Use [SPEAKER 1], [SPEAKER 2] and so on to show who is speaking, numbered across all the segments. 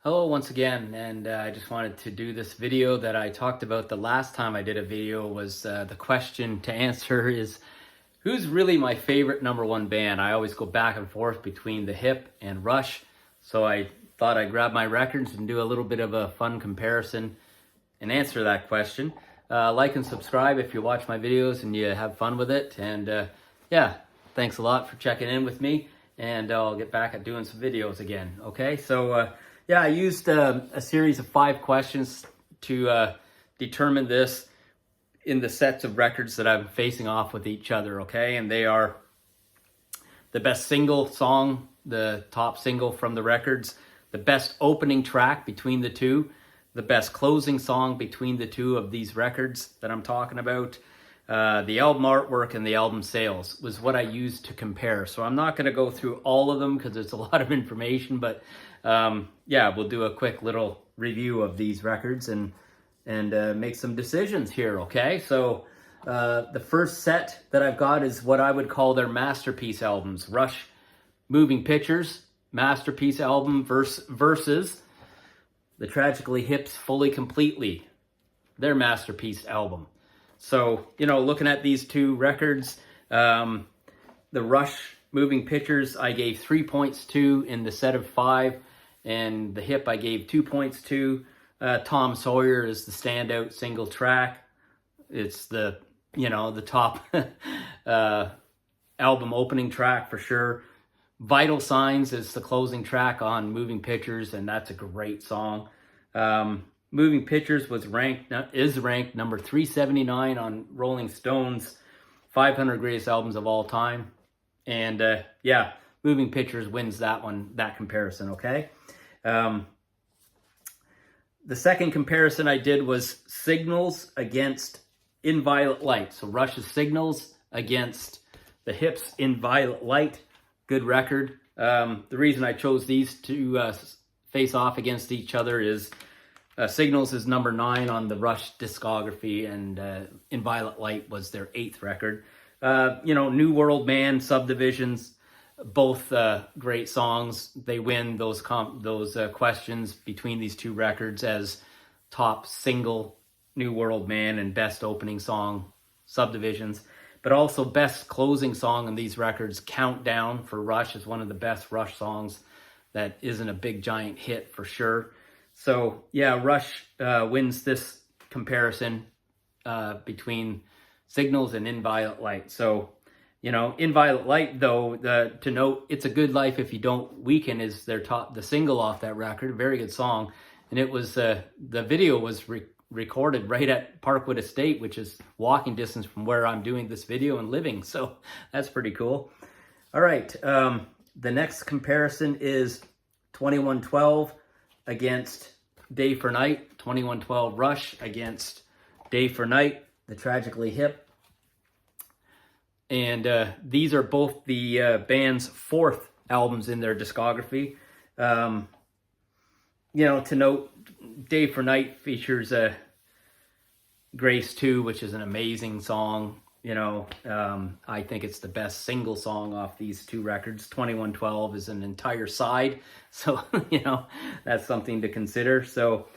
[SPEAKER 1] Hello once again, and I just wanted to do this video that I talked about the last time I did a video. Was the question to answer is, who's really my favorite #1 band? I always go back and forth between The Hip and Rush, so I thought I'd grab my records and do a little bit of a fun comparison and answer that question. Like and subscribe if you watch my videos and you have fun with it, and yeah, thanks a lot for checking in with me, and I'll get back at doing some videos again. Okay, so yeah, I used a series of 5 questions to determine this in the sets of records that I'm facing off with each other, okay? And they are the best single song, the top single from the records, the best opening track between the two, the best closing song between the two of these records that I'm talking about, the album artwork, and the album sales was what I used to compare. So I'm not going to go through all of them because it's a lot of information, but yeah, we'll do a quick little review of these records and make some decisions here, okay? So the first set that I've got is what I would call their masterpiece albums. Rush Moving Pictures, masterpiece album versus the Tragically Hip's Fully Completely, their masterpiece album. So, you know, looking at these two records, the Rush Moving Pictures I gave 3 points to in the set of 5, and the Hip I gave 2 points to. Tom Sawyer is the standout single track. It's the, you know, the top album opening track for sure. Vital Signs is the closing track on Moving Pictures, and that's a great song. Moving Pictures is ranked number 379 on Rolling Stone's 500 greatest albums of all time. And yeah, Moving Pictures wins that comparison, okay? The second comparison I did was Signals against In Violet Light. So Rush's Signals against the Hip's In Violet Light. Good record. The reason I chose these to face off against each other is Signals is number 9 on the Rush discography, and In Violet Light was their 8th record. You know, New World Man, Subdivisions, both great songs. They win those questions between these two records as top single, New World Man, and best opening song, Subdivisions. But also best closing song on these records, Countdown for Rush, is one of the best Rush songs that isn't a big giant hit for sure. So yeah, Rush wins this comparison between Signals and In Violet Light. So, you know, In Violet Light, though, to note, It's a Good Life If You Don't Weaken is the single off that record. A very good song. And it was, the video was recorded right at Parkwood Estate, which is walking distance from where I'm doing this video and living. So that's pretty cool. All right. The next comparison is 2112 against Day for Night. 2112 Rush against Day for Night, the Tragically Hip. And these are both the band's 4th albums in their discography. You know, to note, Day for Night features Grace 2, which is an amazing song. You know, I think it's the best single song off these two records. 2112 is an entire side. So, you know, that's something to consider. So,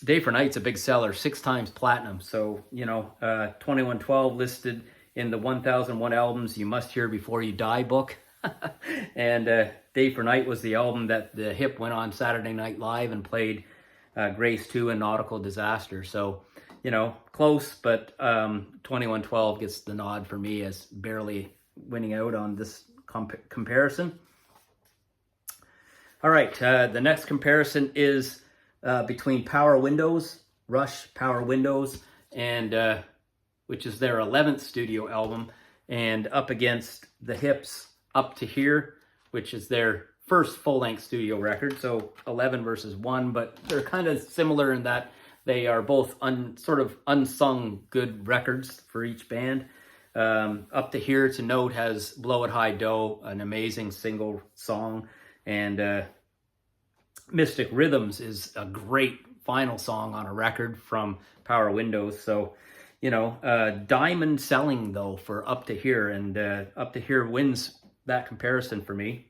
[SPEAKER 1] Day for Night's a big seller, 6 times platinum. So, you know, 2112 listed in the 1001 albums you must hear before you die book. And Day for Night was the album that the Hip went on Saturday Night Live and played Grace 2 and Nautical Disaster. So, you know, close, but 2112 gets the nod for me as barely winning out on this comparison. All right, the next comparison is between Power Windows, Rush Power Windows, and which is their 11th studio album, and up against the Hip's Up to Here, which is their first full-length studio record. So 11 versus 1, but they're kind of similar in that they are both sort of unsung good records for each band. Up to Here, to note, has Blow It High Dough, an amazing single song, and Mystic Rhythms is a great final song on a record from Power Windows. So, you know, diamond selling, though, for Up to Here, and Up to Here wins that comparison for me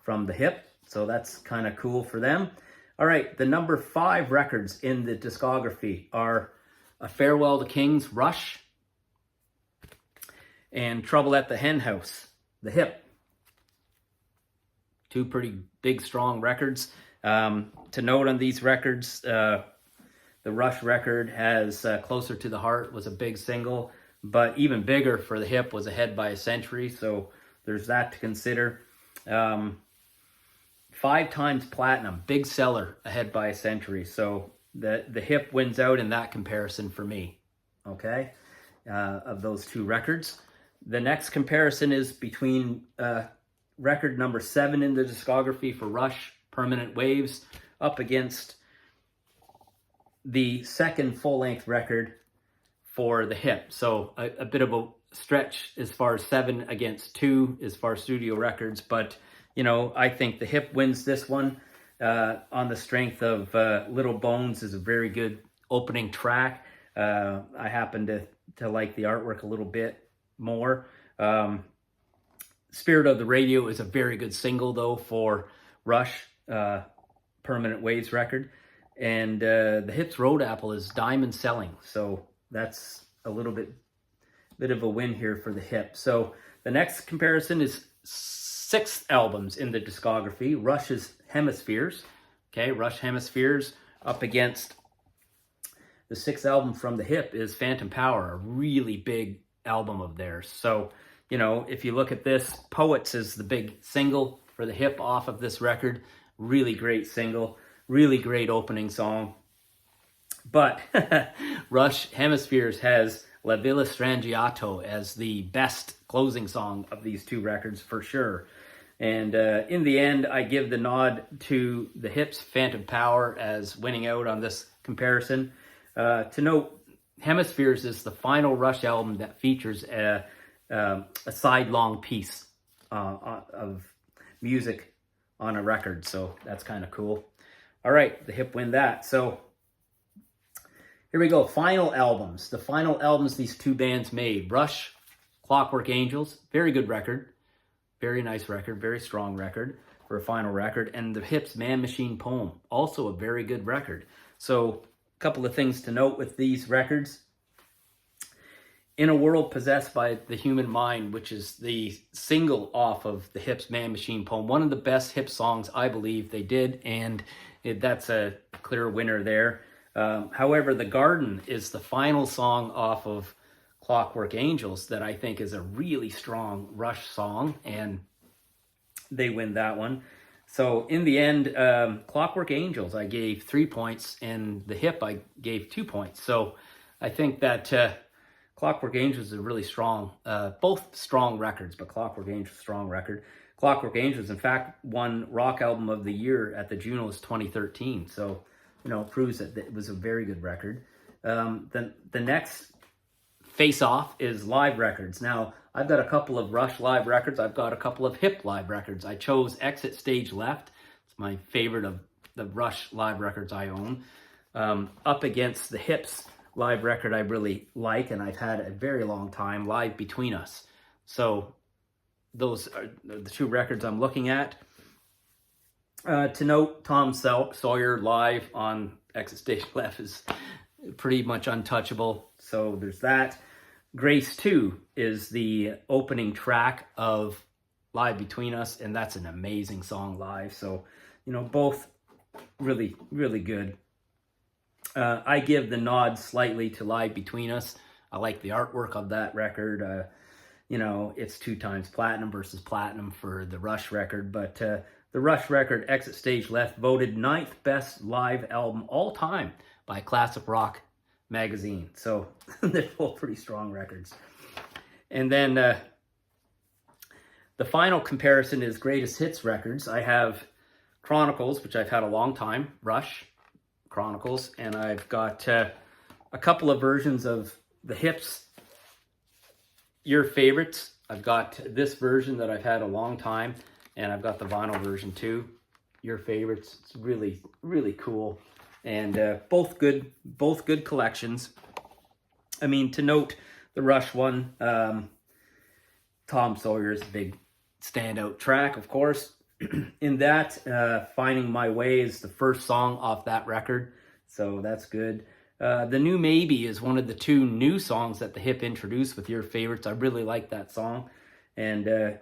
[SPEAKER 1] from the Hip. So that's kind of cool for them. All right, the number 5 records in the discography are A Farewell to Kings, Rush, and Trouble at the Hen House, The Hip. 2 pretty big, strong records. To note on these records, the Rush record has Closer to the Heart was a big single, but even bigger for The Hip was Ahead by a Century, so there's that to consider. 5 times platinum, big seller, Ahead by a Century, so the Hip wins out in that comparison for me, okay, of those 2 records. The next comparison is between record number 7 in the discography for Rush, Permanent Waves, up against the second full-length record for the Hip. So a bit of a stretch as far as 7 against 2 as far as studio records, but you know, I think the Hip wins this one on the strength of Little Bones is a very good opening track. I happen to like the artwork a little bit more. Spirit of the Radio is a very good single though for Rush, Permanent Waves record. And the Hip's Road Apple is diamond selling. So that's a little bit of a win here for the Hip. So the next comparison is 6 albums in the discography. Rush's Hemispheres. Okay, Rush Hemispheres up against the 6th album from the Hip is Phantom Power, a really big album of theirs. So, you know, if you look at this, Poets is the big single for the Hip off of this record. Really great single, really great opening song. But Rush Hemispheres has La Villa Strangiato as the best closing song of these 2 records for sure. And in the end, I give the nod to the Hip's Phantom Power as winning out on this comparison. To note, Hemispheres is the final Rush album that features a side-long piece of music on a record, so that's kind of cool. All right, the Hip win that. So here we go, final albums. The final albums these 2 bands made. Rush, Clockwork Angels, very good record. Very nice record, very strong record for a final record. And the Hip's Man Machine Poem, also a very good record. So a couple of things to note with these records. In a World Possessed by the Human Mind, which is the single off of the Hip's Man Machine Poem, one of the best Hip songs I believe they did, and that's a clear winner there. However, The Garden is the final song off of Clockwork Angels that I think is a really strong Rush song, and they win that one. So in the end, Clockwork Angels I gave 3 points, and the Hip I gave 2 points. So I think that Clockwork Angels is a really strong, both strong records, but Clockwork Angels strong record. Clockwork Angels, in fact, won Rock Album of the Year at the Junos 2013. So, you know, proves that it was a very good record. The next face-off is live records. Now, I've got a couple of Rush live records. I've got a couple of Hip live records. I chose Exit Stage Left. It's my favorite of the Rush live records I own. Up against the Hip's live record I really like, and I've had a very long time, Live Between Us. So those are the 2 records I'm looking at. To note, Tom Sawyer live on Exit Stage Left is pretty much untouchable. So there's that. Grace 2 is the opening track of Live Between Us, and that's an amazing song live. So, you know, both really, really good. I give the nod slightly to Live Between Us. I like the artwork of that record. You know, it's 2 times platinum versus platinum for the Rush record, but the Rush record, Exit Stage Left, voted 9th best live album all time by Classic Rock magazine. So they're both pretty strong records. And then the final comparison is greatest hits records. I have Chronicles, which I've had a long time, Rush Chronicles, and I've got a couple of versions of the Hip's Your Favorites. I've got this version that I've had a long time, and I've got the vinyl version too, Your Favorites. It's really, really cool. And both good collections. I mean, to note, the Rush one, Tom Sawyer's big standout track, of course. in that, Finding My Way is the first song off that record, so that's good. The New Maybe is one of the 2 new songs that the Hip introduced with Your Favorites. I really like that song. And,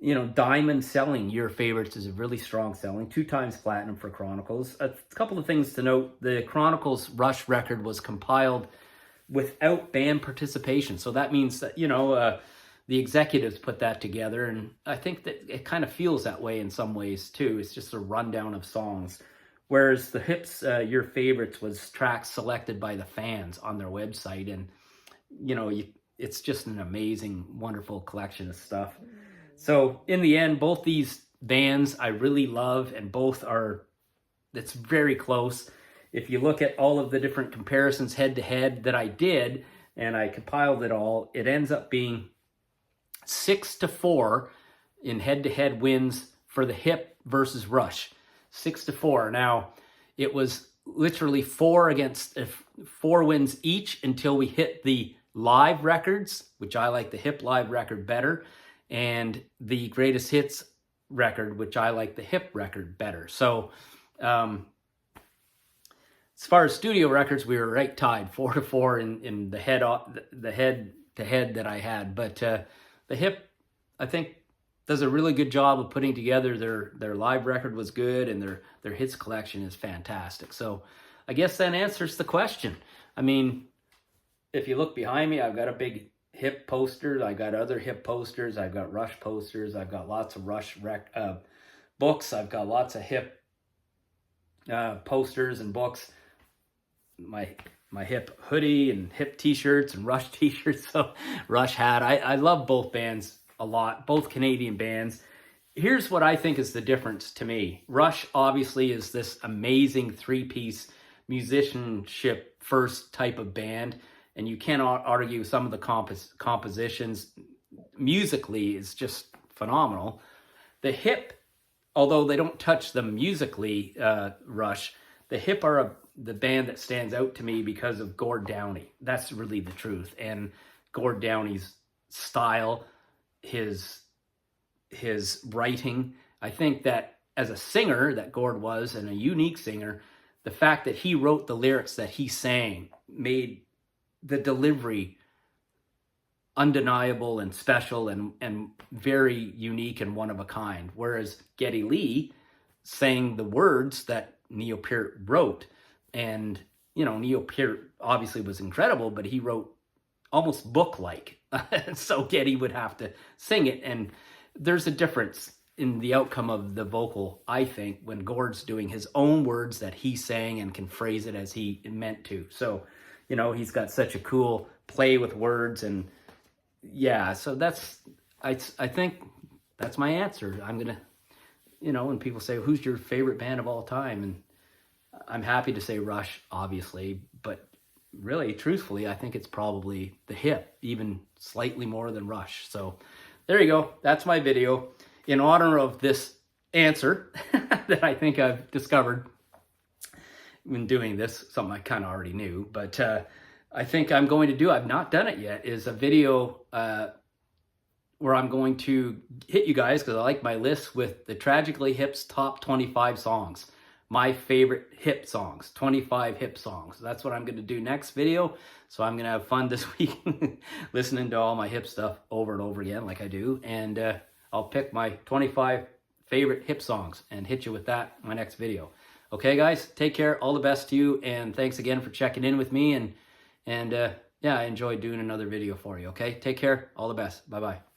[SPEAKER 1] you know, Diamond Selling, Your Favorites, is a really strong selling. 2 times platinum for Chronicles. A couple of things to note. The Chronicles Rush record was compiled without band participation. So that means that, you know, the executives put that together. And I think that it kind of feels that way in some ways too. It's just a rundown of songs. Whereas the Hips, Your Favorites, was tracks selected by the fans on their website. And, you know, it's just an amazing, wonderful collection of stuff. So in the end, both these bands I really love, and both are, it's very close. If you look at all of the different comparisons head to head that I did, and I compiled it all, it ends up being 6-4 in head to head wins for the Hip versus Rush. 6-4. Now, it was literally 4 wins each until we hit the live records, which I like the Hip live record better, and the Greatest Hits record, which I like the Hip record better. So, as far as studio records, we were right tied, 4-4 in the head to head that I had. But the Hip, I think, does a really good job of putting together their live record was good, and their hits collection is fantastic. So I guess that answers the question. I mean, if you look behind me, I've got a big Hip poster. I got other Hip posters. I've got Rush posters. I've got lots of Rush books. I've got lots of Hip posters and books. My Hip hoodie and Hip t-shirts and Rush t-shirts. So Rush hat. I love both bands a lot, both Canadian bands. Here's what I think is the difference to me. Rush obviously is this amazing 3-piece musicianship first type of band, and you cannot argue some of the compositions musically is just phenomenal. The Hip, although they don't touch them musically, Rush, the Hip are the band that stands out to me because of Gord Downie. That's really the truth. And Gord Downie's style, his writing. I think that as a singer that Gord was, and a unique singer, the fact that he wrote the lyrics that he sang made the delivery undeniable and special and very unique and one of a kind. Whereas Geddy Lee sang the words that Neil Peart wrote. And, you know, Neil Peart obviously was incredible, but he wrote almost book-like. So Geddy would have to sing it. And there's a difference in the outcome of the vocal, I think, when Gord's doing his own words that he sang and can phrase it as he meant to. So, you know, he's got such a cool play with words. And yeah, so I think that's my answer. I'm going to, you know, when people say, who's your favorite band of all time? And I'm happy to say Rush, obviously, but really, truthfully, I think it's probably the Hip, even slightly more than Rush. So there you go. That's my video. In honor of this answer that I think I've discovered when doing this, something I kind of already knew, but I think I'm going to do, I've not done it yet, is a video where I'm going to hit you guys, because I like my list, with the Tragically Hip's top 25 songs. My favorite Hip songs, 25 Hip songs. That's what I'm going to do next video. So I'm going to have fun this week listening to all my Hip stuff over and over again like I do. And I'll pick my 25 favorite Hip songs and hit you with that in my next video. Okay, guys, take care. All the best to you. And thanks again for checking in with me. And yeah, I enjoyed doing another video for you. Okay, take care. All the best. Bye-bye.